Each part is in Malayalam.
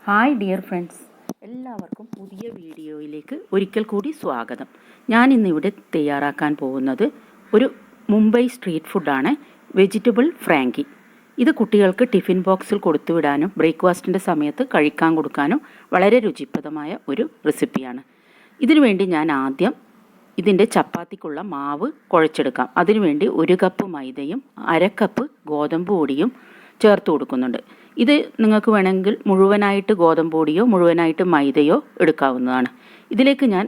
ഹായ് ഡിയർ ഫ്രണ്ട്സ്, എല്ലാവർക്കും പുതിയ വീഡിയോയിലേക്ക് ഒരിക്കൽ കൂടി സ്വാഗതം. ഞാൻ ഇന്നിവിടെ തയ്യാറാക്കാൻ പോകുന്നത് ഒരു മുംബൈ സ്ട്രീറ്റ് ഫുഡാണ്, വെജിറ്റബിൾ ഫ്രാങ്കി. ഇത് കുട്ടികൾക്ക് ടിഫിൻ ബോക്സിൽ കൊടുത്തുവിടാനും ബ്രേക്ക്ഫാസ്റ്റിൻ്റെ സമയത്ത് കഴിക്കാൻ കൊടുക്കാനും വളരെ രുചിപ്രദമായ ഒരു റെസിപ്പിയാണ്. ഇതിനുവേണ്ടി ഞാൻ ആദ്യം ഇതിൻ്റെ ചപ്പാത്തിക്കുള്ള മാവ് കുഴച്ചെടുക്കാം. അതിനുവേണ്ടി 1 കപ്പ് മൈദയും 1/2 കപ്പ് ഗോതമ്പ് പൊടിയും ചേർത്ത് കൊടുക്കുന്നുണ്ട്. ഇത് നിങ്ങൾക്ക് വേണമെങ്കിൽ മുഴുവനായിട്ട് ഗോതമ്പ് പൊടിയോ മുഴുവനായിട്ട് മൈദയോ എടുക്കാവുന്നതാണ്. ഇതിലേക്ക് ഞാൻ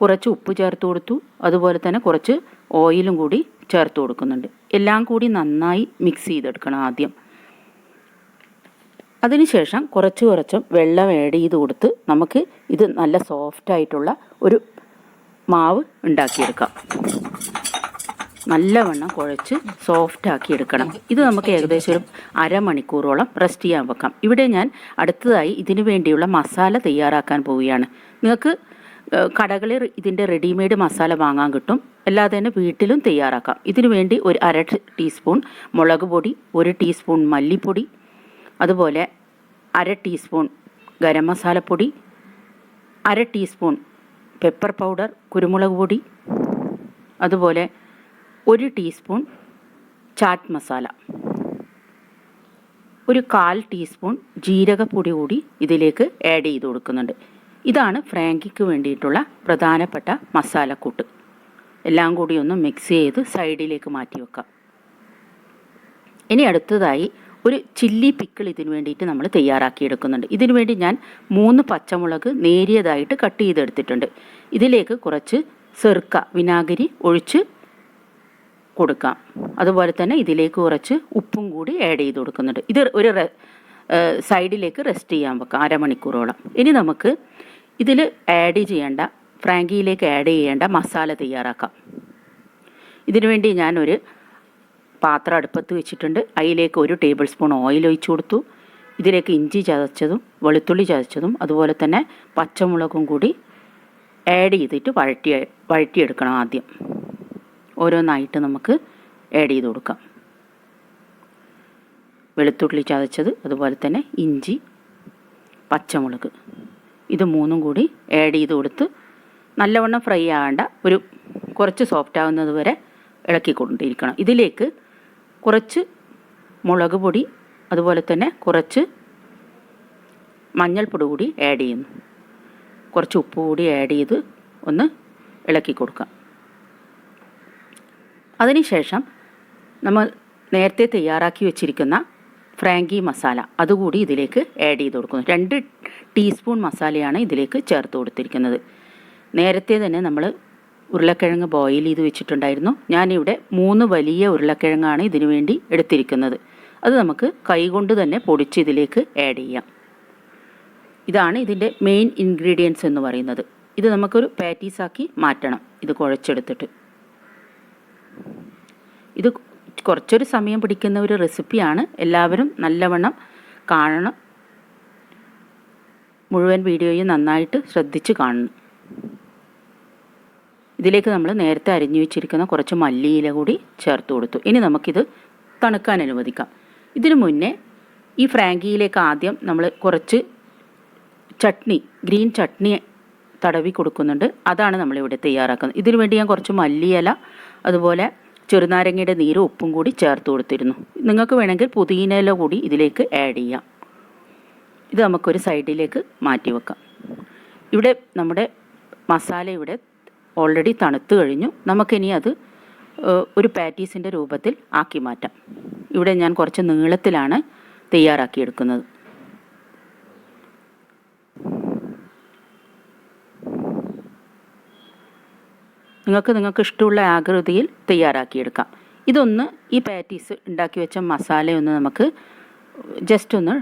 കുറച്ച് ഉപ്പ് ചേർത്ത് കൊടുത്തു, അതുപോലെ തന്നെ കുറച്ച് ഓയിലും കൂടി ചേർത്ത് കൊടുക്കുന്നുണ്ട്. എല്ലാം കൂടി നന്നായി മിക്സ് ചെയ്തെടുക്കണം ആദ്യം. അതിനുശേഷം കുറച്ച് വെള്ളം ആഡ് ചെയ്ത് കൊടുത്ത് നമുക്ക് ഇത് നല്ല സോഫ്റ്റായിട്ടുള്ള ഒരു മാവ് ഉണ്ടാക്കിയെടുക്കാം. നല്ലവണ്ണം കുഴച്ച് സോഫ്റ്റാക്കി എടുക്കണം. ഇത് നമുക്ക് ഏകദേശം ഒരു അരമണിക്കൂറോളം റെസ്റ്റ് ചെയ്യാൻ വെക്കാം. ഇവിടെ ഞാൻ അടുത്തതായി ഇതിനു വേണ്ടിയുള്ള മസാല തയ്യാറാക്കാൻ പോവുകയാണ്. നിങ്ങൾക്ക് കടകളിൽ ഇതിൻ്റെ റെഡിമെയ്ഡ് മസാല വാങ്ങാൻ കിട്ടും, അല്ലാതെ തന്നെ വീട്ടിലും തയ്യാറാക്കാം. ഇതിനു വേണ്ടി ഒരു 1/2 ടീസ്പൂൺ മുളക് പൊടി, 1 ടീസ്പൂൺ മല്ലിപ്പൊടി, അതുപോലെ 1/2 ടീസ്പൂൺ ഗരം മസാലപ്പൊടി, 1/2 ടീസ്പൂൺ പെപ്പർ പൗഡർ, കുരുമുളക് പൊടി, അതുപോലെ 1 ടീസ്പൂൺ ചാറ്റ് മസാല, ഒരു 1/4 ടീസ്പൂൺ ജീരകപ്പൊടി കൂടി ഇതിലേക്ക് ആഡ് ചെയ്ത് കൊടുക്കുന്നുണ്ട്. ഇതാണ് ഫ്രാങ്കിക്ക് വേണ്ടിയിട്ടുള്ള പ്രധാനപ്പെട്ട മസാലക്കൂട്ട്. എല്ലാം കൂടി ഒന്ന് മിക്സ് ചെയ്ത് സൈഡിലേക്ക് മാറ്റി വെക്കാം. ഇനി അടുത്തതായി ഒരു ചില്ലി പിക്കിൾ ഇതിന് വേണ്ടിയിട്ട് നമ്മൾ തയ്യാറാക്കിയെടുക്കുന്നുണ്ട്. ഇതിനു വേണ്ടി ഞാൻ 3 പച്ചമുളക് നേരിയതായിട്ട് കട്ട് ചെയ്തെടുത്തിട്ടുണ്ട്. ഇതിലേക്ക് കുറച്ച് സിർക്ക വിനാഗിരി ഒഴിച്ച് കൊടുക്കാം. അതുപോലെ തന്നെ ഇതിലേക്ക് കുറച്ച് ഉപ്പും കൂടി ആഡ് ചെയ്ത് കൊടുക്കുന്നുണ്ട്. ഇത് ഒരു സൈഡിലേക്ക് റെസ്റ്റ് ചെയ്യാൻ വെക്കാം അരമണിക്കൂറോളം. ഇനി നമുക്ക് ഇതിൽ ഫ്രാങ്കിയിലേക്ക് ആഡ് ചെയ്യേണ്ട മസാല തയ്യാറാക്കാം. ഇതിനുവേണ്ടി ഞാനൊരു പാത്രം അടുപ്പത്ത് വെച്ചിട്ടുണ്ട്. അതിലേക്ക് 1 ടേബിൾ സ്പൂൺ ഓയിൽ ഒഴിച്ചു കൊടുത്തു. ഇതിലേക്ക് ഇഞ്ചി ചതച്ചതും വെളുത്തുള്ളി ചതച്ചതും അതുപോലെ തന്നെ പച്ചമുളകും കൂടി ആഡ് ചെയ്തിട്ട് വഴറ്റിയെടുക്കണം. ആദ്യം ഓരോന്നായിട്ട് നമുക്ക് ആഡ് ചെയ്ത് കൊടുക്കാം. വെളുത്തുള്ളി ചതച്ചത്, അതുപോലെ തന്നെ ഇഞ്ചി, പച്ചമുളക്, ഇത് 3ഉം കൂടി ആഡ് ചെയ്ത് കൊടുത്ത് നല്ലവണ്ണം ഫ്രൈ ആവേണ്ട, ഒരു കുറച്ച് സോഫ്റ്റ് ആവുന്നത് വരെ ഇളക്കിക്കൊണ്ടിരിക്കണം. ഇതിലേക്ക് കുറച്ച് മുളക് പൊടി, അതുപോലെ തന്നെ കുറച്ച് മഞ്ഞൾപ്പൊടി കൂടി ആഡ് ചെയ്യുന്നു. കുറച്ച് ഉപ്പ് കൂടി ആഡ് ചെയ്ത് ഒന്ന് ഇളക്കി കൊടുക്കാം. അതിനുശേഷം നമ്മൾ നേരത്തെ തയ്യാറാക്കി വെച്ചിരിക്കുന്ന ഫ്രാങ്കി മസാല അതുകൂടി ഇതിലേക്ക് ആഡ് ചെയ്ത് കൊടുക്കുന്നു. 2 ടീസ്പൂൺ മസാലയാണ് ഇതിലേക്ക് ചേർത്ത് കൊടുത്തിരിക്കുന്നത്. നേരത്തെ തന്നെ നമ്മൾ ഉരുളക്കിഴങ്ങ് ബോയിൽ ചെയ്ത് വെച്ചിട്ടുണ്ടായിരുന്നു. ഞാനിവിടെ 3 വലിയ ഉരുളക്കിഴങ്ങാണ് ഇതിനു വേണ്ടി എടുത്തിരിക്കുന്നത്. അത് നമുക്ക് കൈകൊണ്ട് തന്നെ പൊടിച്ച് ഇതിലേക്ക് ആഡ് ചെയ്യാം. ഇതാണ് ഇതിൻ്റെ മെയിൻ ഇൻഗ്രീഡിയൻസ് എന്ന് പറയുന്നത്. ഇത് നമുക്കൊരു പാറ്റീസാക്കി മാറ്റണം. ഇത് കുഴച്ചെടുത്തിട്ട് ഇത് കുറച്ചൊരു സമയം പിടിക്കുന്ന ഒരു റെസിപ്പിയാണ്. എല്ലാവരും നല്ലവണ്ണം കാണണം. മുഴുവൻ വീഡിയോയും നന്നായിട്ട് ശ്രദ്ധിച്ച് കാണണം. ഇതിലേക്ക് നമ്മൾ നേരത്തെ അരിഞ്ഞു വെച്ചിരിക്കുന്ന കുറച്ച് മല്ലിയില കൂടി ചേർത്ത് കൊടുത്തു. ഇനി നമുക്കിത് തണുക്കാൻ അനുവദിക്കാം. ഇതിനു മുന്നേ ഈ ഫ്രാങ്കിയിലേക്ക് ആദ്യം നമ്മൾ കുറച്ച് ഗ്രീൻ ചട്നി തടവി കൊടുക്കുന്നുണ്ട്. അതാണ് നമ്മളിവിടെ തയ്യാറാക്കുന്നത്. ഇതിനു വേണ്ടി ഞാൻ കുറച്ച് മല്ലിയില, അതുപോലെ ചെറുനാരങ്ങയുടെ നീരും ഉപ്പും കൂടി ചേർത്ത് കൊടുത്തിരുന്നു. നിങ്ങൾക്ക് വേണമെങ്കിൽ പുതിനയില കൂടി ഇതിലേക്ക് ആഡ് ചെയ്യാം. ഇത് നമുക്കൊരു സൈഡിലേക്ക് മാറ്റി വെക്കാം. ഇവിടെ നമ്മുടെ മസാല ഇവിടെ ഓൾറെഡി തണുത്ത് കഴിഞ്ഞു. നമുക്കിനി അത് ഒരു പാറ്റീസിൻ്റെ രൂപത്തിൽ ആക്കി മാറ്റാം. ഇവിടെ ഞാൻ കുറച്ച് നീളത്തിലാണ് തയ്യാറാക്കിയെടുക്കുന്നത്. നിങ്ങൾക്ക് ഇഷ്ടമുള്ള ആകൃതിയിൽ തയ്യാറാക്കിയെടുക്കാം. ഇതൊന്ന് ഈ പാറ്റീസ് ഉണ്ടാക്കി വെച്ച മസാലയൊന്ന് നമുക്ക് ജസ്റ്റ് ഒന്ന്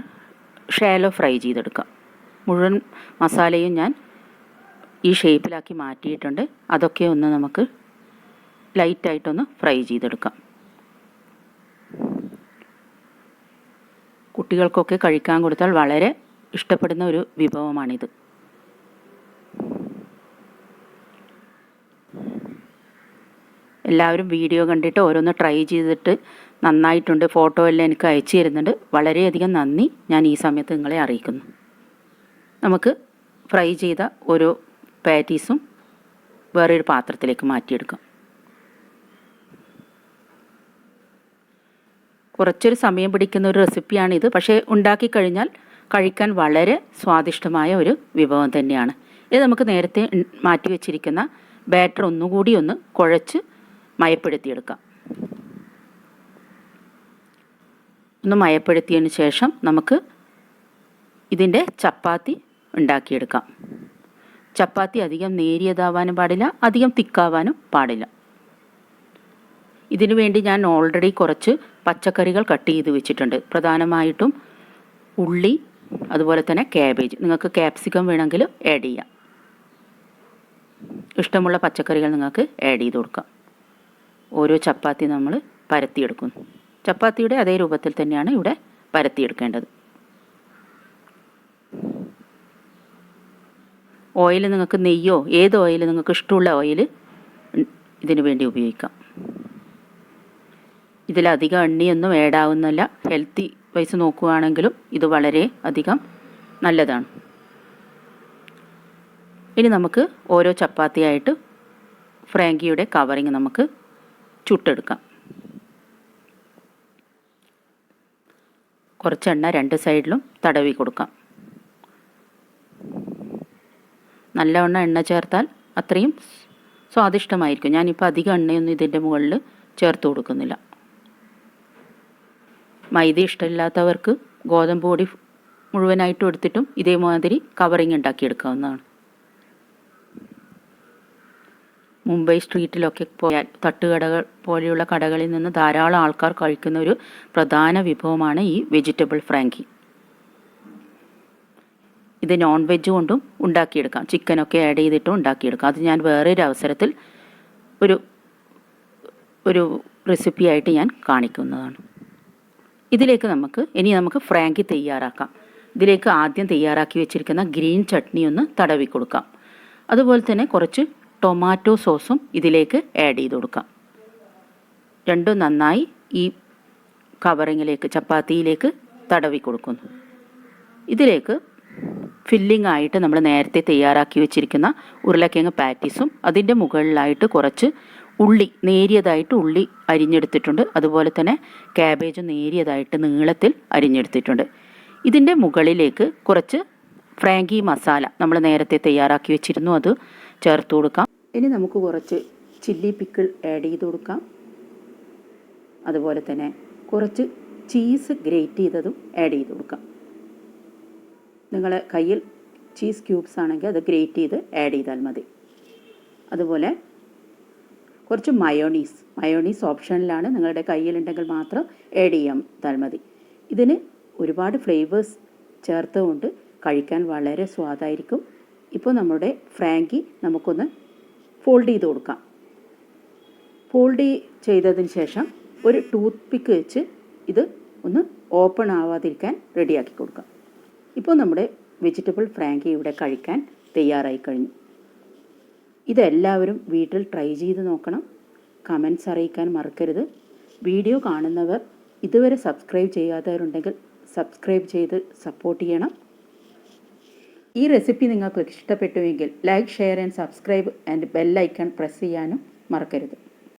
ഷാലോ ഫ്രൈ ചെയ്തെടുക്കാം. മുഴുവൻ മസാലയും ഞാൻ ഈ ഷേപ്പിലാക്കി മാറ്റിയിട്ടുണ്ട്. അതൊക്കെ ഒന്ന് നമുക്ക് ലൈറ്റായിട്ടൊന്ന് ഫ്രൈ ചെയ്തെടുക്കാം. കുട്ടികൾക്കൊക്കെ കഴിക്കാൻ കൊടുത്താൽ വളരെ ഇഷ്ടപ്പെടുന്ന ഒരു വിഭവമാണിത്. എല്ലാവരും വീഡിയോ കണ്ടിട്ട് ഓരോന്ന് ട്രൈ ചെയ്തിട്ട് നന്നായിട്ടുണ്ട്, ഫോട്ടോ എല്ലാം എനിക്ക് അയച്ചു തരുന്നുണ്ട്. വളരെയധികം നന്ദി ഞാൻ ഈ സമയത്ത് നിങ്ങളെ അറിയിക്കുന്നു. നമുക്ക് ഫ്രൈ ചെയ്ത ഓരോ പാറ്റീസും വേറൊരു പാത്രത്തിലേക്ക് മാറ്റിയെടുക്കാം. കുറച്ചൊരു സമയം പിടിക്കുന്ന ഒരു റെസിപ്പിയാണിത്. പക്ഷേ ഉണ്ടാക്കിക്കഴിഞ്ഞാൽ കഴിക്കാൻ വളരെ സ്വാദിഷ്ടമായ ഒരു വിഭവം തന്നെയാണ്. ഇത് നമുക്ക് നേരത്തെ മാറ്റി വെച്ചിരിക്കുന്ന ബാറ്റർ ഒന്നുകൂടി ഒന്ന് കുഴച്ച് മയപ്പെടുത്തിയെടുക്കാം. ഒന്ന് മയപ്പെടുത്തിയതിന് ശേഷം നമുക്ക് ഇതിൻ്റെ ചപ്പാത്തി ഉണ്ടാക്കിയെടുക്കാം. ചപ്പാത്തി അധികം നേരിയതാവാനും പാടില്ല, അധികം തിക്കാവാനും പാടില്ല. ഇതിനു വേണ്ടി ഞാൻ ഓൾറെഡി കുറച്ച് പച്ചക്കറികൾ കട്ട് ചെയ്ത് വെച്ചിട്ടുണ്ട്. പ്രധാനമായിട്ടും ഉള്ളി, അതുപോലെ തന്നെ ക്യാബേജ്. നിങ്ങൾക്ക് ക്യാപ്സിക്കം വേണമെങ്കിൽ ആഡ് ചെയ്യാം. ഇഷ്ടമുള്ള പച്ചക്കറികൾ നിങ്ങൾക്ക് ആഡ് ചെയ്ത് കൊടുക്കാം. ഓരോ ചപ്പാത്തി നമ്മൾ പരത്തിയെടുക്കുന്നു. ചപ്പാത്തിയുടെ അതേ രൂപത്തിൽ തന്നെയാണ് ഇവിടെ പരത്തിയെടുക്കേണ്ടത്. ഓയിൽ നിങ്ങൾക്ക് നെയ്യോ ഏത് ഓയിൽ നിങ്ങൾക്ക് ഇഷ്ടമുള്ള ഓയിൽ ഇതിനു വേണ്ടി ഉപയോഗിക്കാം. ഇതിലധികം എണ്ണയൊന്നും ആഡ് ആവുന്നില്ല. ഹെൽത്തി വൈസ് നോക്കുകയാണെങ്കിലും ഇത് വളരെ അധികം നല്ലതാണ്. ഇനി നമുക്ക് ഓരോ ചപ്പാത്തിയായിട്ട് ഫ്രാങ്കിയുടെ കവറിങ് നമുക്ക് ചുട്ടെടുക്കാം. കുറച്ച് എണ്ണ രണ്ട് സൈഡിലും തടവി കൊടുക്കാം. നല്ലവണ്ണം എണ്ണ ചേർത്താൽ അത്രയും സ്വാദിഷ്ടമായിരിക്കും. ഞാനിപ്പോൾ അധികം എണ്ണയൊന്നും ഇതിൻ്റെ മുകളിൽ ചേർത്ത് കൊടുക്കുന്നില്ല. മൈദ ഇഷ്ടമില്ലാത്തവർക്ക് ഗോതമ്പ് പൊടി മുഴുവനായിട്ടും എടുത്തിട്ടും ഇതേമാതിരി കവറിങ് ഉണ്ടാക്കിയെടുക്കാവുന്നതാണ്. മുംബൈ സ്ട്രീറ്റിലൊക്കെ പോയാൽ തട്ടുകടകൾ പോലെയുള്ള കടകളിൽ നിന്ന് ധാരാളം ആൾക്കാർ കഴിക്കുന്ന ഒരു പ്രധാന വിഭവമാണ് ഈ വെജിറ്റബിൾ ഫ്രാങ്കി. ഇത് നോൺ വെജ് കൊണ്ടും ഉണ്ടാക്കിയെടുക്കാം. ചിക്കനൊക്കെ ആഡ് ചെയ്തിട്ടും ഉണ്ടാക്കിയെടുക്കാം. അത് ഞാൻ വേറൊരു അവസരത്തിൽ ഒരു റെസിപ്പിയായിട്ട് ഞാൻ കാണിക്കുന്നതാണ്. ഇതിലേക്ക് നമുക്ക് ഫ്രാങ്കി തയ്യാറാക്കാം. ഇതിലേക്ക് ആദ്യം തയ്യാറാക്കി വെച്ചിരിക്കുന്ന ഗ്രീൻ ചട്നി ഒന്ന് തടവി കൊടുക്കാം. അതുപോലെ തന്നെ കുറച്ച് ടൊമാറ്റോ സോസും ഇതിലേക്ക് ആഡ് ചെയ്ത് കൊടുക്കാം. രണ്ടും നന്നായി ഈ കവറിങ്ങിലേക്ക് ചപ്പാത്തിയിലേക്ക് തടവി കൊടുക്കുന്നു. ഇതിലേക്ക് ഫില്ലിംഗ് ആയിട്ട് നമ്മൾ നേരത്തെ തയ്യാറാക്കി വെച്ചിരിക്കുന്ന ഉരുളക്കിഴങ്ങ് പാറ്റീസും അതിൻ്റെ മുകളിലായിട്ട് കുറച്ച് ഉള്ളി നേരിയതായിട്ട് ഉള്ളി അരിഞ്ഞെടുത്തിട്ടുണ്ട്. അതുപോലെ തന്നെ ക്യാബേജ് നേരിയതായിട്ട് നീളത്തിൽ അരിഞ്ഞെടുത്തിട്ടുണ്ട്. ഇതിൻ്റെ മുകളിലേക്ക് കുറച്ച് ഫ്രാങ്കി മസാല നമ്മൾ നേരത്തെ തയ്യാറാക്കി വെച്ചിരുന്നു, അത് ചേർത്ത് കൊടുക്കാം. ഇനി നമുക്ക് കുറച്ച് ചില്ലി പിക്കിൾ ആഡ് ചെയ്ത് കൊടുക്കാം. അതുപോലെ തന്നെ കുറച്ച് ചീസ് ഗ്രേറ്റ് ചെയ്തതും ആഡ് ചെയ്ത് കൊടുക്കാം. നിങ്ങളുടെ കയ്യിൽ ചീസ് ക്യൂബ്സ് ആണെങ്കിൽ അത് ഗ്രേറ്റ് ചെയ്ത് ആഡ് ചെയ്താൽ മതി. അതുപോലെ കുറച്ച് മയോണീസ് ഓപ്ഷനിലാണ്, നിങ്ങളുടെ കയ്യിലുണ്ടെങ്കിൽ മാത്രം ആഡ് ചെയ്യാൻ മതി. ഇതിന് ഒരുപാട് ഫ്ലേവേഴ്സ് ചേർത്തുകൊണ്ട് കഴിക്കാൻ വളരെ സ്വാദായിരിക്കും. ഇപ്പോൾ നമ്മുടെ ഫ്രാങ്കി നമുക്കൊന്ന് ഫോൾഡ് ചെയ്ത് കൊടുക്കാം. ഫോൾഡ് ചെയ്തതിന് ശേഷം ഒരു ടൂത്ത് പിക്ക് വെച്ച് ഇത് ഒന്ന് ഓപ്പൺ ആവാതിരിക്കാൻ റെഡിയാക്കി കൊടുക്കാം. ഇപ്പോൾ നമ്മുടെ വെജിറ്റബിൾ ഫ്രാങ്കി ഇവിടെ കഴിക്കാൻ തയ്യാറായി കഴിഞ്ഞു. ഇതെല്ലാവരും വീട്ടിൽ ട്രൈ ചെയ്ത് നോക്കണം. കമൻറ്റ്സ് അറിയിക്കാൻ മറക്കരുത്. വീഡിയോ കാണുന്നവർ ഇതുവരെ സബ്സ്ക്രൈബ് ചെയ്യാത്തവരുണ്ടെങ്കിൽ സബ്സ്ക്രൈബ് ചെയ്ത് സപ്പോർട്ട് ചെയ്യണം. ഈ റെസിപ്പി നിങ്ങൾക്ക് ഇഷ്ടപ്പെട്ടുവെങ്കിൽ like, share and subscribe and bell icon press ചെയ്യാനും മറക്കരുത്.